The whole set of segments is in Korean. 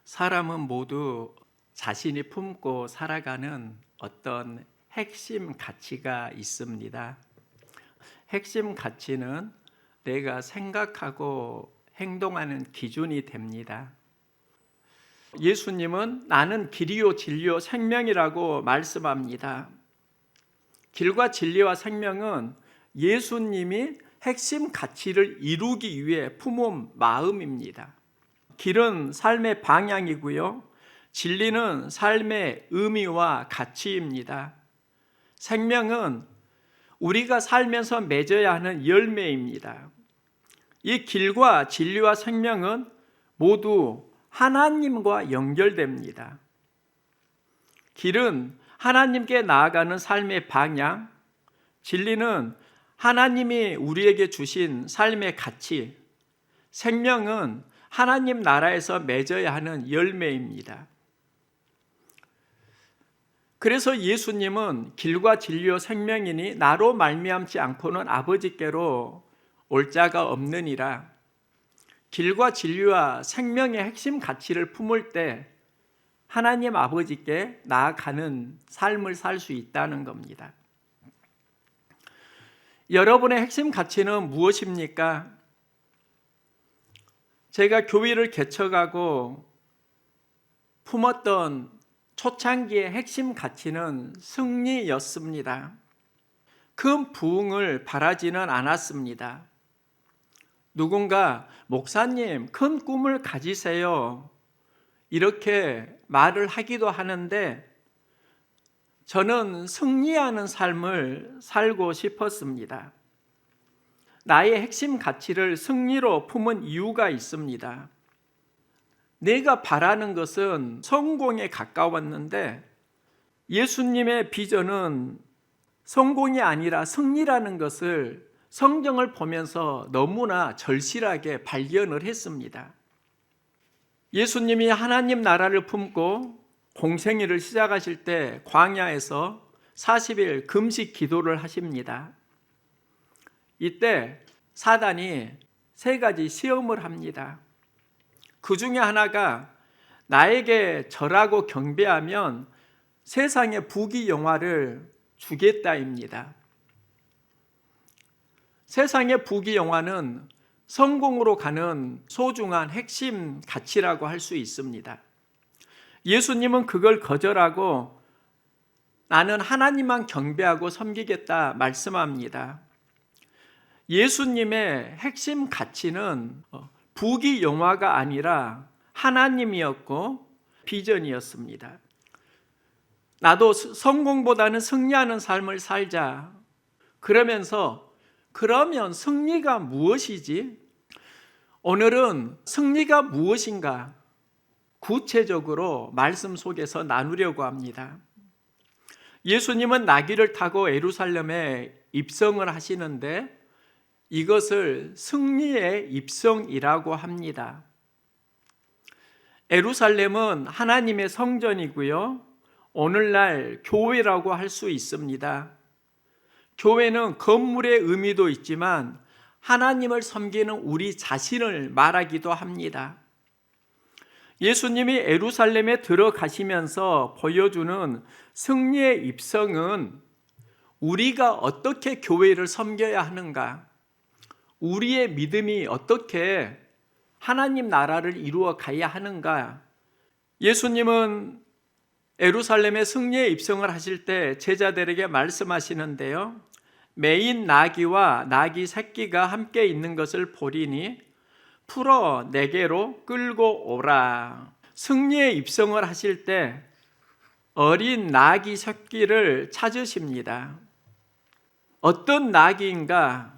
사람은 모두 자신이 품고 살아가는 어떤 핵심 가치가 있습니다. 핵심 가치는 내가 생각하고 행동하는 기준이 됩니다. 예수님은 나는 길이요 진리요 생명이라고 말씀합니다. 길과 진리와 생명은 예수님이 핵심 가치를 이루기 위해 품은 마음입니다. 길은 삶의 방향이고요. 진리는 삶의 의미와 가치입니다. 생명은 우리가 살면서 맺어야 하는 열매입니다. 이 길과 진리와 생명은 모두 하나님과 연결됩니다. 길은 하나님께 나아가는 삶의 방향, 진리는 하나님이 우리에게 주신 삶의 가치, 생명은 하나님 나라에서 맺어야 하는 열매입니다. 그래서 예수님은 길과 진리와 생명이니 나로 말미암지 않고는 아버지께로 올 자가 없느니라. 길과 진리와 생명의 핵심 가치를 품을 때 하나님 아버지께 나아가는 삶을 살 수 있다는 겁니다. 여러분의 핵심 가치는 무엇입니까? 제가 교회를 개척하고 품었던 초창기의 핵심 가치는 승리였습니다. 큰 부흥을 바라지는 않았습니다. 누군가 목사님 큰 꿈을 가지세요 이렇게 말을 하기도 하는데 저는 승리하는 삶을 살고 싶었습니다. 나의 핵심 가치를 승리로 품은 이유가 있습니다. 내가 바라는 것은 성공에 가까웠는데 예수님의 비전은 성공이 아니라 승리라는 것을 성경을 보면서 너무나 절실하게 발견을 했습니다. 예수님이 하나님 나라를 품고 공생애를 시작하실 때 광야에서 40일 금식 기도를 하십니다. 이때 사단이 3가지 시험을 합니다. 그 중에 하나가 나에게 절하고 경배하면 세상의 부귀영화를 주겠다입니다. 세상의 부귀영화는 성공으로 가는 소중한 핵심 가치라고 할 수 있습니다. 예수님은 그걸 거절하고 나는 하나님만 경배하고 섬기겠다 말씀합니다. 예수님의 핵심 가치는 부귀영화가 아니라 하나님이었고 비전이었습니다. 나도 성공보다는 승리하는 삶을 살자. 그러면서 그러면 승리가 무엇이지? 오늘은 승리가 무엇인가? 구체적으로 말씀 속에서 나누려고 합니다. 예수님은 나귀를 타고 예루살렘에 입성을 하시는데 이것을 승리의 입성이라고 합니다. 예루살렘은 하나님의 성전이고요. 오늘날 교회라고 할 수 있습니다. 교회는 건물의 의미도 있지만 하나님을 섬기는 우리 자신을 말하기도 합니다. 예수님이 예루살렘에 들어가시면서 보여주는 승리의 입성은 우리가 어떻게 교회를 섬겨야 하는가, 우리의 믿음이 어떻게 하나님 나라를 이루어 가야 하는가. 예수님은 예루살렘에 승리의 입성을 하실 때 제자들에게 말씀하시는데요. 매인 나귀와 나귀 새끼가 함께 있는 것을 보리니 풀어 내게로 끌고 오라. 승리의 입성을 하실 때 어린 나귀 새끼를 찾으십니다. 어떤 나귀인가?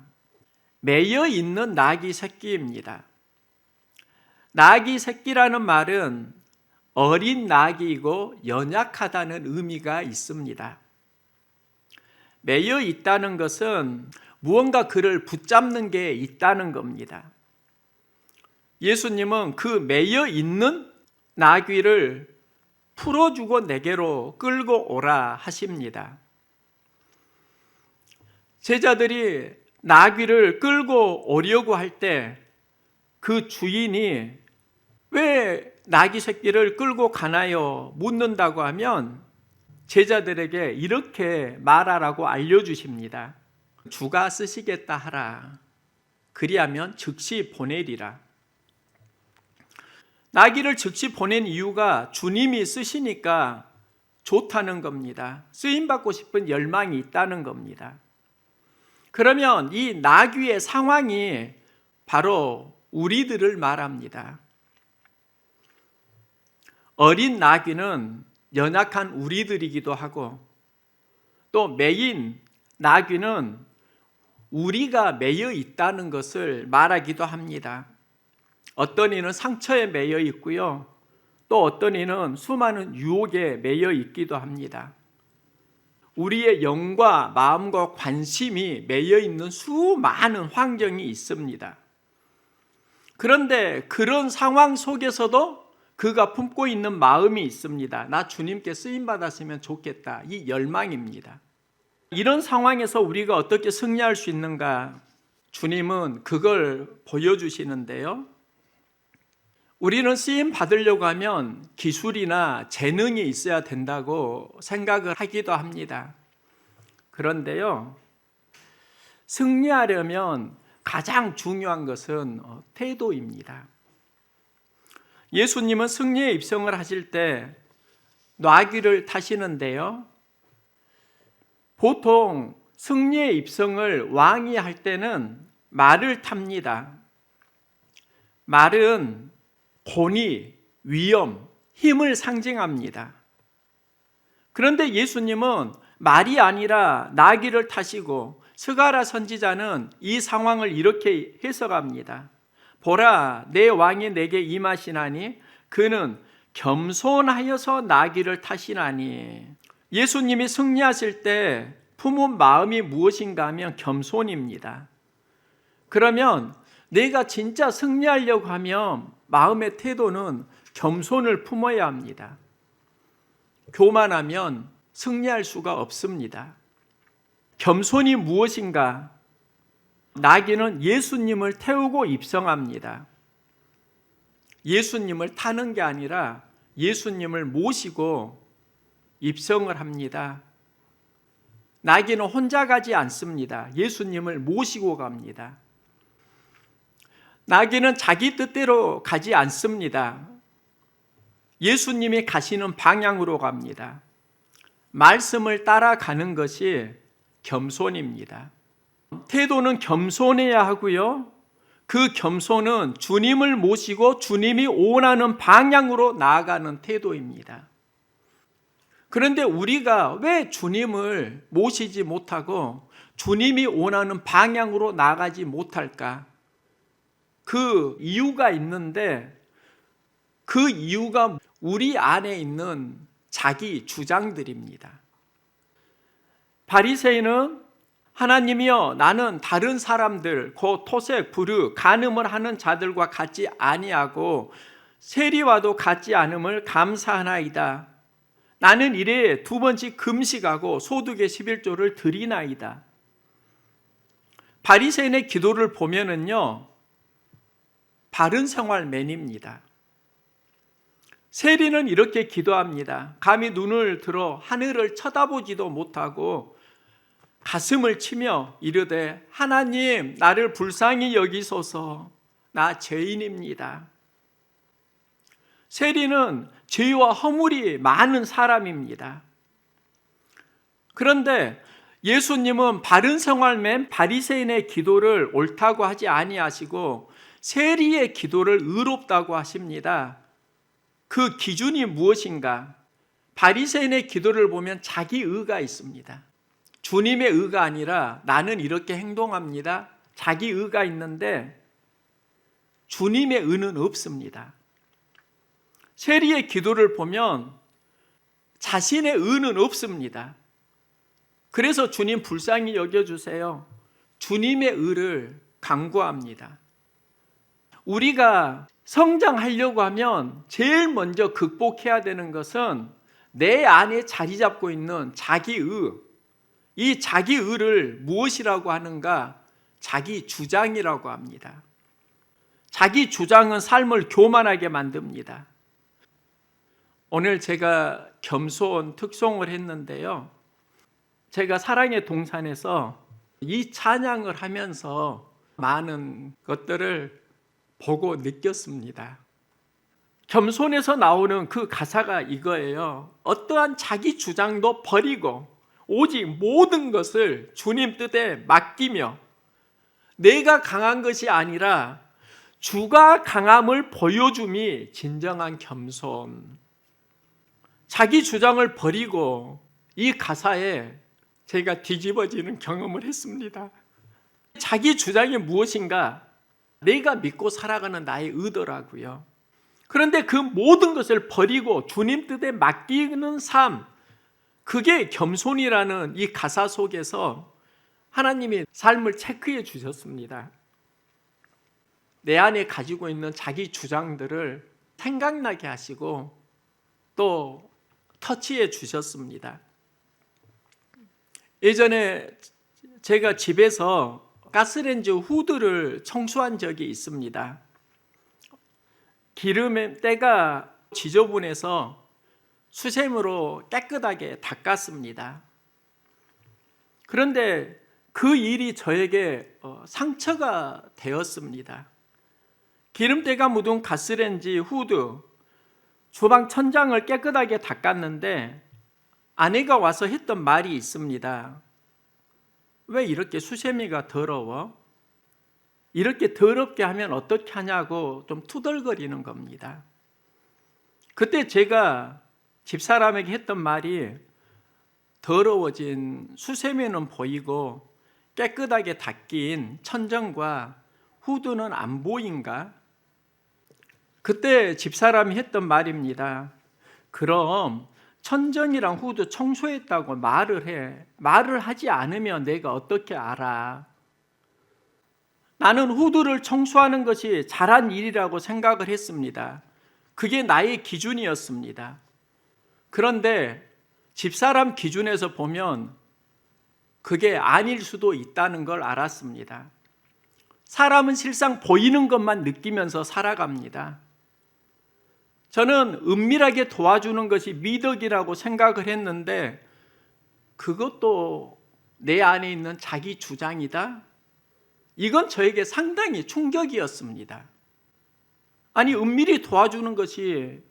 매여 있는 나귀 새끼입니다. 나귀 새끼라는 말은 어린 나귀이고 연약하다는 의미가 있습니다. 매여 있다는 것은 무언가 그를 붙잡는 게 있다는 겁니다. 예수님은 그 매여 있는 나귀를 풀어주고 내게로 끌고 오라 하십니다. 제자들이 나귀를 끌고 오려고 할 때 그 주인이 왜 나귀 새끼를 끌고 가나요? 묻는다고 하면 제자들에게 이렇게 말하라고 알려주십니다. 주가 쓰시겠다 하라. 그리하면 즉시 보내리라. 나귀를 즉시 보낸 이유가 주님이 쓰시니까 좋다는 겁니다. 쓰임받고 싶은 열망이 있다는 겁니다. 그러면 이 나귀의 상황이 바로 우리들을 말합니다. 어린 나귀는 연약한 우리들이기도 하고, 또 매인 나귀는 우리가 매여 있다는 것을 말하기도 합니다. 어떤 이는 상처에 매여 있고요, 또 어떤 이는 수많은 유혹에 매여 있기도 합니다. 우리의 영과 마음과 관심이 매여 있는 수많은 환경이 있습니다. 그런데 그런 상황 속에서도 그가 품고 있는 마음이 있습니다. 나 주님께 쓰임받았으면 좋겠다. 이 열망입니다. 이런 상황에서 우리가 어떻게 승리할 수 있는가? 주님은 그걸 보여주시는데요. 우리는 쓰임 받으려고 하면 기술이나 재능이 있어야 된다고 생각을 하기도 합니다. 그런데요, 승리하려면 가장 중요한 것은 태도입니다. 예수님은 승리의 입성을 하실 때 나귀를 타시는데요, 보통 승리의 입성을 왕이 할 때는 말을 탑니다. 말은 권위, 위엄, 힘을 상징합니다. 그런데 예수님은 말이 아니라 나귀를 타시고, 스가랴 선지자는 이 상황을 이렇게 해석합니다. 보라, 내 왕이 내게 임하시나니 그는 겸손하여서 나귀를 타시나니. 예수님이 승리하실 때 품은 마음이 무엇인가 하면 겸손입니다. 그러면 내가 진짜 승리하려고 하면 마음의 태도는 겸손을 품어야 합니다. 교만하면 승리할 수가 없습니다. 겸손이 무엇인가? 나귀는 예수님을 태우고 입성합니다. 예수님을 타는 게 아니라 예수님을 모시고 입성을 합니다. 나귀는 혼자 가지 않습니다. 예수님을 모시고 갑니다. 나귀는 자기 뜻대로 가지 않습니다. 예수님이 가시는 방향으로 갑니다. 말씀을 따라가는 것이 겸손입니다. 태도는 겸손해야 하고요, 그 겸손은 주님을 모시고 주님이 원하는 방향으로 나아가는 태도입니다. 그런데 우리가 왜 주님을 모시지 못하고 주님이 원하는 방향으로 나아가지 못할까? 그 이유가 있는데, 그 이유가 우리 안에 있는 자기 주장들입니다. 바리새인은 하나님이여, 나는 다른 사람들 곧 토색, 불의, 간음을 하는 자들과 같지 아니하고 세리와도 같지 않음을 감사하나이다. 나는 이래 2번씩 금식하고 소득의 11조를 드리나이다. 바리새인의 기도를 보면은요, 바른 생활맨입니다. 세리는 이렇게 기도합니다. 감히 눈을 들어 하늘을 쳐다보지도 못하고 가슴을 치며 이르되, 하나님, 나를 불쌍히 여기소서, 나 죄인입니다. 세리는 죄와 허물이 많은 사람입니다. 그런데 예수님은 바른 생활맨 바리새인의 기도를 옳다고 하지 아니하시고 세리의 기도를 의롭다고 하십니다. 그 기준이 무엇인가? 바리새인의 기도를 보면 자기 의가 있습니다. 주님의 의가 아니라 나는 이렇게 행동합니다. 자기 의가 있는데 주님의 의는 없습니다. 세리의 기도를 보면 자신의 의는 없습니다. 그래서 주님 불쌍히 여겨주세요. 주님의 의를 간구합니다. 우리가 성장하려고 하면 제일 먼저 극복해야 되는 것은 내 안에 자리 잡고 있는 자기의, 이 자기의를 무엇이라고 하는가? 자기 주장이라고 합니다. 자기 주장은 삶을 교만하게 만듭니다. 오늘 제가 겸손 특송을 했는데요. 제가 사랑의 동산에서 이 찬양을 하면서 많은 것들을 보고 느꼈습니다. 겸손에서 나오는 그 가사가 이거예요. 어떠한 자기 주장도 버리고 오직 모든 것을 주님 뜻에 맡기며 내가 강한 것이 아니라 주가 강함을 보여줌이 진정한 겸손. 자기 주장을 버리고 이 가사에 제가 뒤집어지는 경험을 했습니다. 자기 주장이 무엇인가? 내가 믿고 살아가는 나의 의도라고요. 그런데 그 모든 것을 버리고 주님 뜻에 맡기는 삶, 그게 겸손이라는 이 가사 속에서 하나님이 삶을 체크해 주셨습니다. 내 안에 가지고 있는 자기 주장들을 생각나게 하시고 또 터치해 주셨습니다. 예전에 제가 집에서 가스레인지 후드를 청소한 적이 있습니다. 기름의 때가 지저분해서 수세미로 깨끗하게 닦았습니다. 그런데 그 일이 저에게 상처가 되었습니다. 기름때가 묻은 가스레인지 후드, 주방 천장을 깨끗하게 닦았는데 아내가 와서 했던 말이 있습니다. 왜 이렇게 수세미가 더러워? 이렇게 더럽게 하면 어떻게 하냐고 좀 투덜거리는 겁니다. 그때 제가 집사람에게 했던 말이 더러워진 수세미는 보이고 깨끗하게 닦인 천정과 후드는 안 보인가? 그때 집사람이 했던 말입니다. 그럼 천정이랑 후드 청소했다고 말을 해. 말을 하지 않으면 내가 어떻게 알아? 나는 후드를 청소하는 것이 잘한 일이라고 생각을 했습니다. 그게 나의 기준이었습니다. 그런데 집사람 기준에서 보면 그게 아닐 수도 있다는 걸 알았습니다. 사람은 실상 보이는 것만 느끼면서 살아갑니다. 저는 은밀하게 도와주는 것이 미덕이라고 생각을 했는데 그것도 내 안에 있는 자기 주장이다? 이건 저에게 상당히 충격이었습니다. 아니, 은밀히 도와주는 것이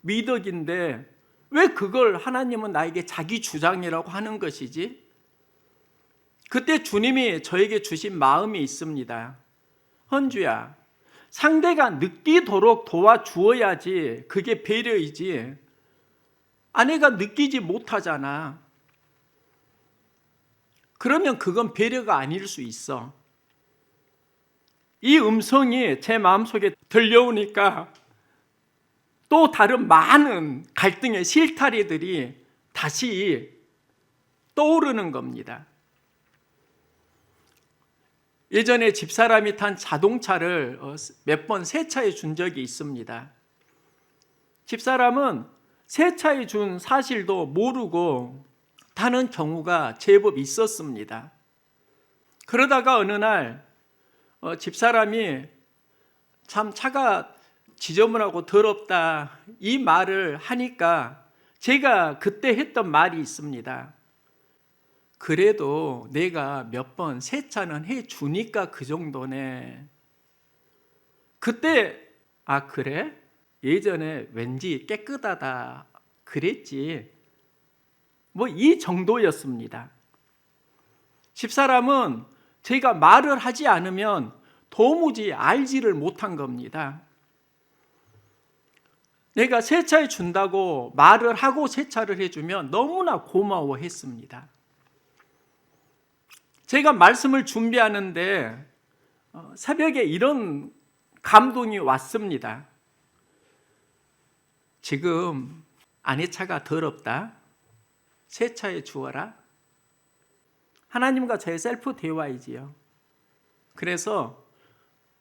미덕인데 왜 그걸 하나님은 나에게 자기 주장이라고 하는 것이지? 그때 주님이 저에게 주신 마음이 있습니다. 헌주야, 상대가 느끼도록 도와주어야지 그게 배려이지. 아내가 느끼지 못하잖아. 그러면 그건 배려가 아닐 수 있어. 이 음성이 제 마음속에 들려오니까 또 다른 많은 갈등의 실타래들이 다시 떠오르는 겁니다. 예전에 집사람이 탄 자동차를 몇 번 세차해 준 적이 있습니다. 집사람은 세차해 준 사실도 모르고 타는 경우가 제법 있었습니다. 그러다가 어느 날 집사람이 참 차가 지저분하고 더럽다 이 말을 하니까 제가 그때 했던 말이 있습니다. 그래도 내가 몇 번 세차는 해주니까 그 정도네. 그때 아 그래? 예전에 왠지 깨끗하다 그랬지. 뭐 이 정도였습니다. 집사람은 제가 말을 하지 않으면 도무지 알지를 못한 겁니다. 내가 세차해 준다고 말을 하고 세차를 해주면 너무나 고마워했습니다. 제가 말씀을 준비하는데 새벽에 이런 감동이 왔습니다. 지금 아내 차가 더럽다. 세차해 주어라. 하나님과 저의 셀프 대화이지요. 그래서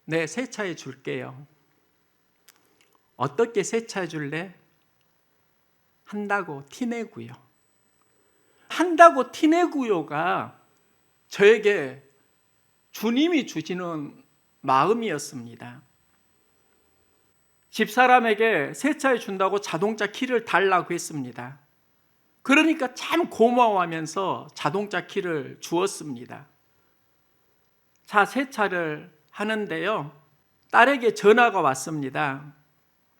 네, 세차해 줄게요. 어떻게 세차해 줄래? 한다고 티내고요. 한다고 티내고요가 저에게 주님이 주시는 마음이었습니다. 집사람에게 세차해 준다고 자동차 키를 달라고 했습니다. 그러니까 참 고마워하면서 자동차 키를 주었습니다. 차 세차를 하는데요, 딸에게 전화가 왔습니다.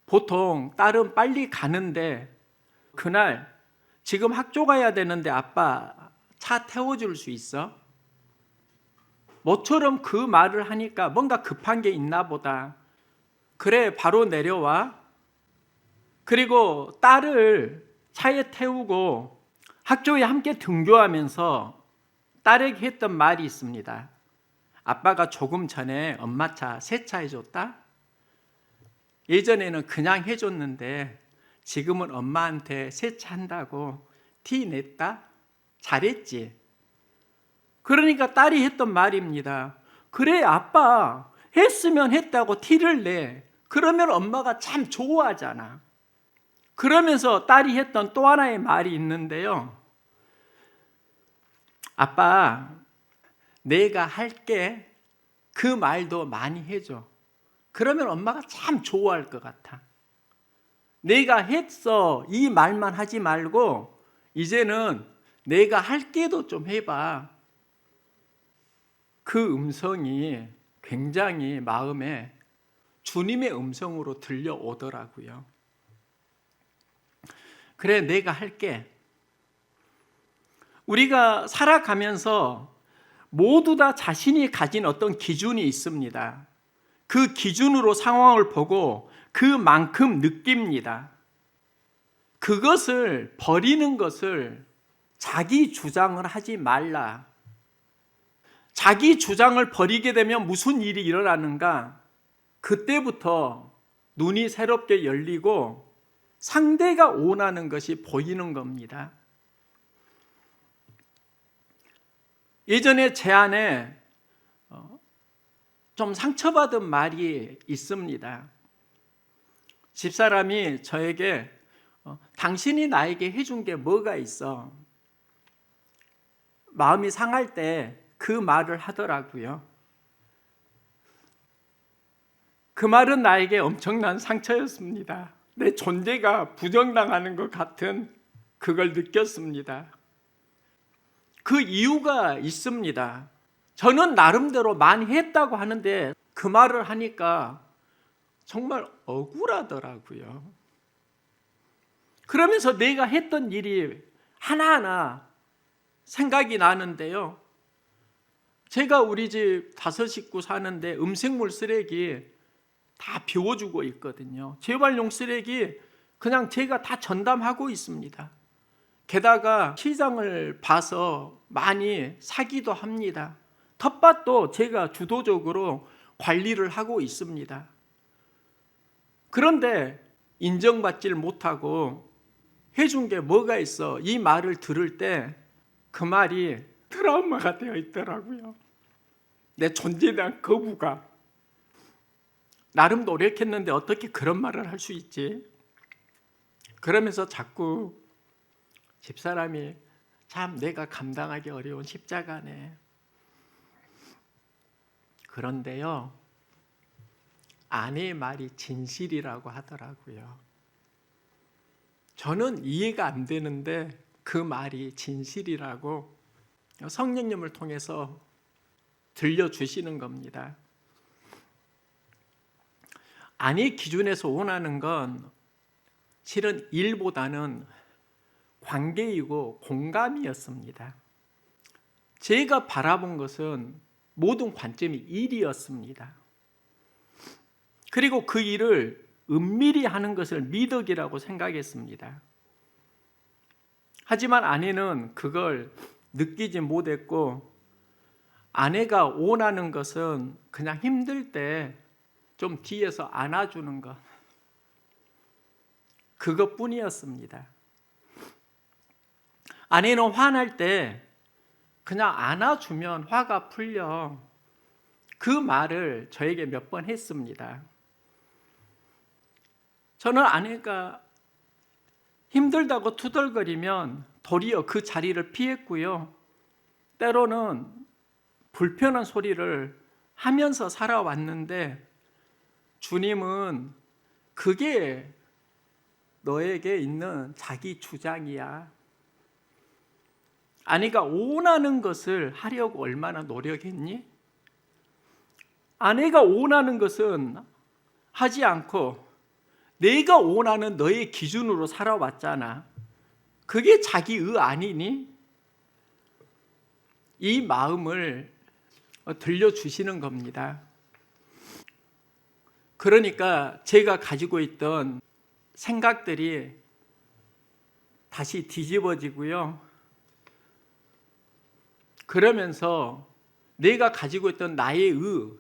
보통 딸은 빨리 가는데 그날 지금 학교 가야 되는데 아빠 차 태워줄 수 있어? 모처럼 그 말을 하니까 뭔가 급한 게 있나 보다. 그래, 바로 내려와. 그리고 딸을 차에 태우고 학교에 함께 등교하면서 딸에게 했던 말이 있습니다. 아빠가 조금 전에 엄마 차 세차해줬다? 예전에는 그냥 해줬는데 지금은 엄마한테 세차한다고 티 냈다? 잘했지? 그러니까 딸이 했던 말입니다. 그래, 아빠 했으면 했다고 티를 내. 그러면 엄마가 참 좋아하잖아. 그러면서 딸이 했던 또 하나의 말이 있는데요. 아빠, 내가 할게. 그 말도 많이 해줘. 그러면 엄마가 참 좋아할 것 같아. 내가 했어. 이 말만 하지 말고 이제는 내가 할게도 좀 해봐. 그 음성이 굉장히 마음에 주님의 음성으로 들려오더라고요. 그래, 내가 할게. 우리가 살아가면서 모두 다 자신이 가진 어떤 기준이 있습니다. 그 기준으로 상황을 보고 그만큼 느낍니다. 그것을 버리는 것을 자기 주장을 하지 말라. 자기 주장을 버리게 되면 무슨 일이 일어나는가? 그때부터 눈이 새롭게 열리고 상대가 원하는 것이 보이는 겁니다. 예전에 제 안에 좀 상처받은 말이 있습니다. 집사람이 저에게 당신이 나에게 해준 게 뭐가 있어? 마음이 상할 때 그 말을 하더라고요. 그 말은 나에게 엄청난 상처였습니다. 내 존재가 부정당하는 것 같은 그걸 느꼈습니다. 그 이유가 있습니다. 저는 나름대로 많이 했다고 하는데 그 말을 하니까 정말 억울하더라고요. 그러면서 내가 했던 일이 하나하나 생각이 나는데요. 제가 우리 집 5 식구 사는데 음식물 쓰레기 다 비워주고 있거든요. 재활용 쓰레기 그냥 제가 다 전담하고 있습니다. 게다가 시장을 봐서 많이 사기도 합니다. 텃밭도 제가 주도적으로 관리를 하고 있습니다. 그런데 인정받지를 못하고 해준 게 뭐가 있어? 이 말을 들을 때 그 말이 트라우마가 되어 있더라고요. 내 존재에 대한 거부가. 나름 노력했는데 어떻게 그런 말을 할 수 있지? 그러면서 자꾸 집사람이 참 내가 감당하기 어려운 십자가네. 그런데요, 아내의 말이 진실이라고 하더라고요. 저는 이해가 안 되는데 그 말이 진실이라고 성령님을 통해서 들려주시는 겁니다. 아내 기준에서 원하는 건 실은 일보다는 관계이고 공감이었습니다. 제가 바라본 것은 모든 관점이 일이었습니다. 그리고 그 일을 은밀히 하는 것을 미덕이라고 생각했습니다. 하지만 아내는 그걸 느끼지 못했고, 아내가 원하는 것은 그냥 힘들 때 좀 뒤에서 안아주는 것, 그것뿐이었습니다. 아내는 화날 때 그냥 안아주면 화가 풀려. 그 말을 저에게 몇 번 했습니다. 저는 아내가 힘들다고 투덜거리면 도리어 그 자리를 피했고요. 때로는 불편한 소리를 하면서 살아왔는데 주님은 그게 너에게 있는 자기 주장이야. 아내가 원하는 것을 하려고 얼마나 노력했니? 아내가 원하는 것은 하지 않고 내가 원하는 너의 기준으로 살아왔잖아. 그게 자기 의 아니니? 이 마음을 들려주시는 겁니다. 그러니까 제가 가지고 있던 생각들이 다시 뒤집어지고요. 그러면서 내가 가지고 있던 나의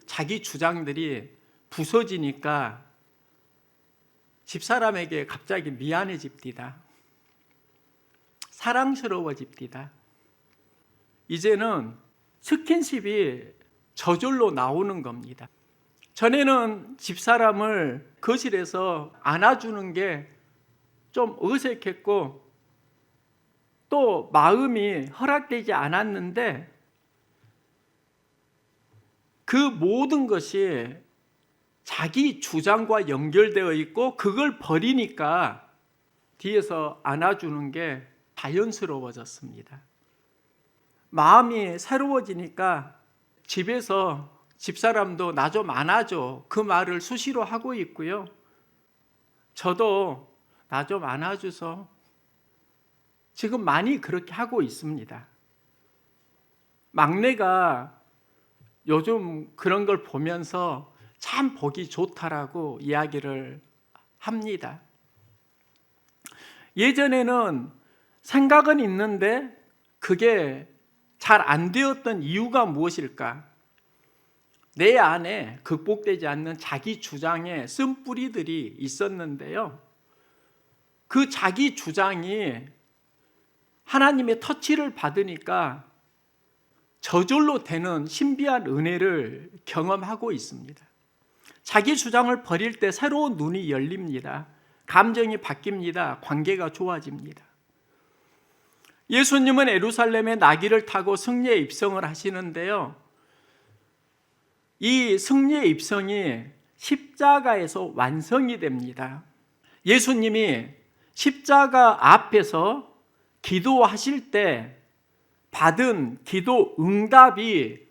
자기 주장들이 부서지니까 집사람에게 갑자기 미안해집니다. 사랑스러워집니다. 이제는 스킨십이 저절로 나오는 겁니다. 전에는 집사람을 거실에서 안아주는 게 좀 어색했고 또 마음이 허락되지 않았는데 그 모든 것이 자기 주장과 연결되어 있고 그걸 버리니까 뒤에서 안아주는 게 자연스러워졌습니다. 마음이 새로워지니까 집에서 집사람도 나 좀 안아줘, 그 말을 수시로 하고 있고요. 저도 나 좀 안아줘서 지금 많이 그렇게 하고 있습니다. 막내가 요즘 그런 걸 보면서 참 보기 좋다라고 이야기를 합니다. 예전에는 생각은 있는데 그게 잘 안 되었던 이유가 무엇일까? 내 안에 극복되지 않는 자기 주장의 쓴뿌리들이 있었는데요. 그 자기 주장이 하나님의 터치를 받으니까 저절로 되는 신비한 은혜를 경험하고 있습니다. 자기 주장을 버릴 때 새로운 눈이 열립니다. 감정이 바뀝니다. 관계가 좋아집니다. 예수님은 예루살렘에 나귀를 타고 승리의 입성을 하시는데요. 이 승리의 입성이 십자가에서 완성이 됩니다. 예수님이 십자가 앞에서 기도하실 때 받은 기도 응답이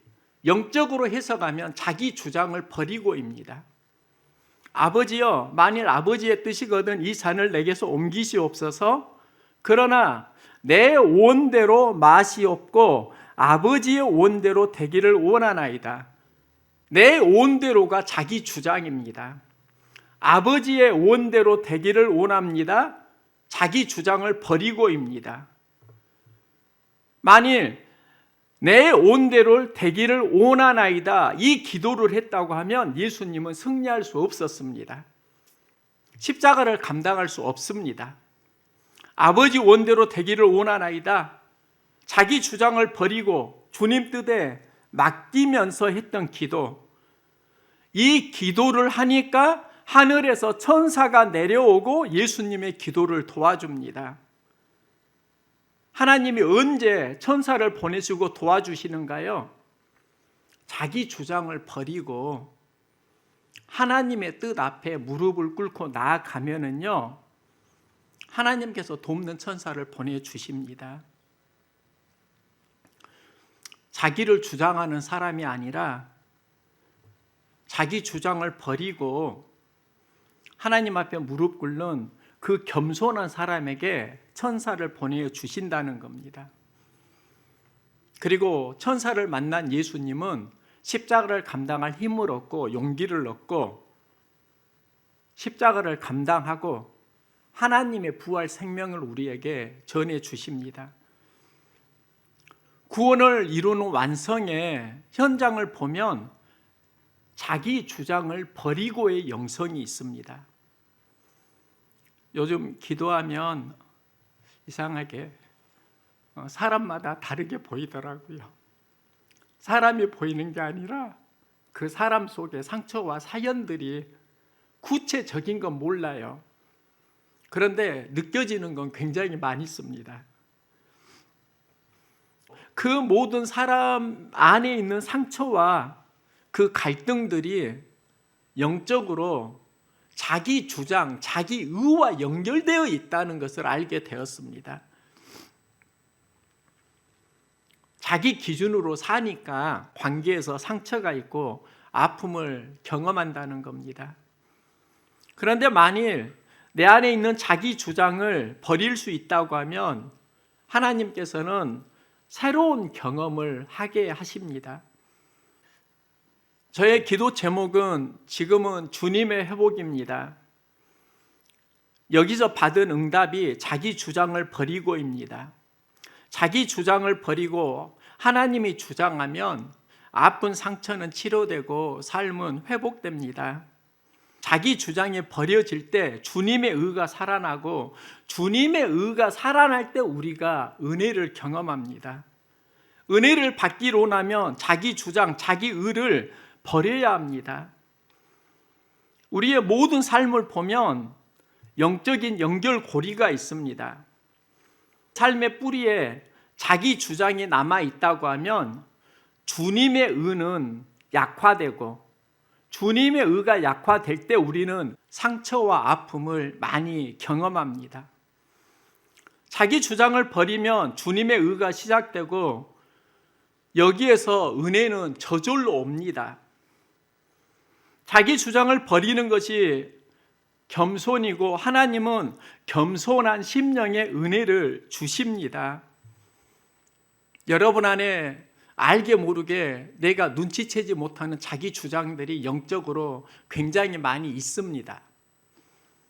영적으로 해석하면 자기 주장을 버리고입니다. 아버지여, 만일 아버지의 뜻이거든 이 잔을 내게서 옮기시옵소서. 그러나 내 원대로 마시옵고 아버지의 원대로 되기를 원하나이다. 내 원대로가 자기 주장입니다. 아버지의 원대로 되기를 원합니다. 자기 주장을 버리고입니다. 만일 내 원대로 되기를 원하나이다 이 기도를 했다고 하면 예수님은 승리할 수 없었습니다. 십자가를 감당할 수 없습니다. 아버지 원대로 되기를 원하나이다 자기 주장을 버리고 주님 뜻에 맡기면서 했던 기도, 이 기도를 하니까 하늘에서 천사가 내려오고 예수님의 기도를 도와줍니다. 하나님이 언제 천사를 보내시고 도와주시는가요? 자기 주장을 버리고 하나님의 뜻 앞에 무릎을 꿇고 나아가면은요, 하나님께서 돕는 천사를 보내주십니다. 자기를 주장하는 사람이 아니라 자기 주장을 버리고 하나님 앞에 무릎 꿇는 그 겸손한 사람에게 천사를 보내주신다는 겁니다. 그리고 천사를 만난 예수님은 십자가를 감당할 힘을 얻고 용기를 얻고 십자가를 감당하고 하나님의 부활 생명을 우리에게 전해주십니다. 구원을 이루는 완성의 현장을 보면 자기 주장을 버리고의 영성이 있습니다. 요즘 기도하면 이상하게 사람마다 다르게 보이더라고요. 사람이 보이는 게 아니라 그 사람 속에 상처와 사연들이 구체적인 건 몰라요. 그런데 느껴지는 건 굉장히 많이 있습니다. 그 모든 사람 안에 있는 상처와 그 갈등들이 영적으로 자기 주장, 자기 의와 연결되어 있다는 것을 알게 되었습니다. 자기 기준으로 사니까 관계에서 상처가 있고 아픔을 경험한다는 겁니다. 그런데 만일 내 안에 있는 자기 주장을 버릴 수 있다고 하면 하나님께서는 새로운 경험을 하게 하십니다. 저의 기도 제목은 지금은 주님의 회복입니다. 여기서 받은 응답이 자기 주장을 버리고입니다. 자기 주장을 버리고 하나님이 주장하면 아픈 상처는 치료되고 삶은 회복됩니다. 자기 주장이 버려질 때 주님의 의가 살아나고 주님의 의가 살아날 때 우리가 은혜를 경험합니다. 은혜를 받기로 원하면 자기 주장, 자기 의를 버려야 합니다. 우리의 모든 삶을 보면 영적인 연결고리가 있습니다. 삶의 뿌리에 자기 주장이 남아 있다고 하면 주님의 의는 약화되고 주님의 의가 약화될 때 우리는 상처와 아픔을 많이 경험합니다. 자기 주장을 버리면 주님의 의가 시작되고 여기에서 은혜는 저절로 옵니다. 자기 주장을 버리는 것이 겸손이고 하나님은 겸손한 심령의 은혜를 주십니다. 여러분 안에 알게 모르게 내가 눈치채지 못하는 자기 주장들이 영적으로 굉장히 많이 있습니다.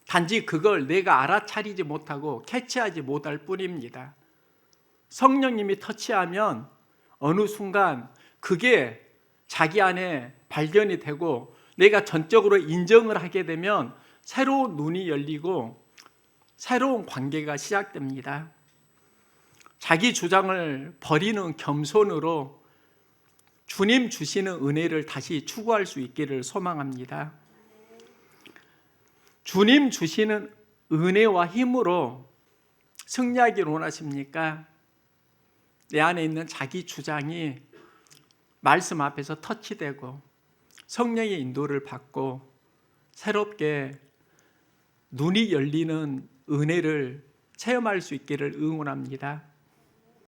단지 그걸 내가 알아차리지 못하고 캐치하지 못할 뿐입니다. 성령님이 터치하면 어느 순간 그게 자기 안에 발견이 되고 내가 전적으로 인정을 하게 되면 새로운 눈이 열리고 새로운 관계가 시작됩니다. 자기 주장을 버리는 겸손으로 주님 주시는 은혜를 다시 추구할 수 있기를 소망합니다. 주님 주시는 은혜와 힘으로 승리하기를 원하십니까? 내 안에 있는 자기 주장이 말씀 앞에서 터치되고 성령의 인도를 받고 새롭게 눈이 열리는 은혜를 체험할 수 있기를 응원합니다.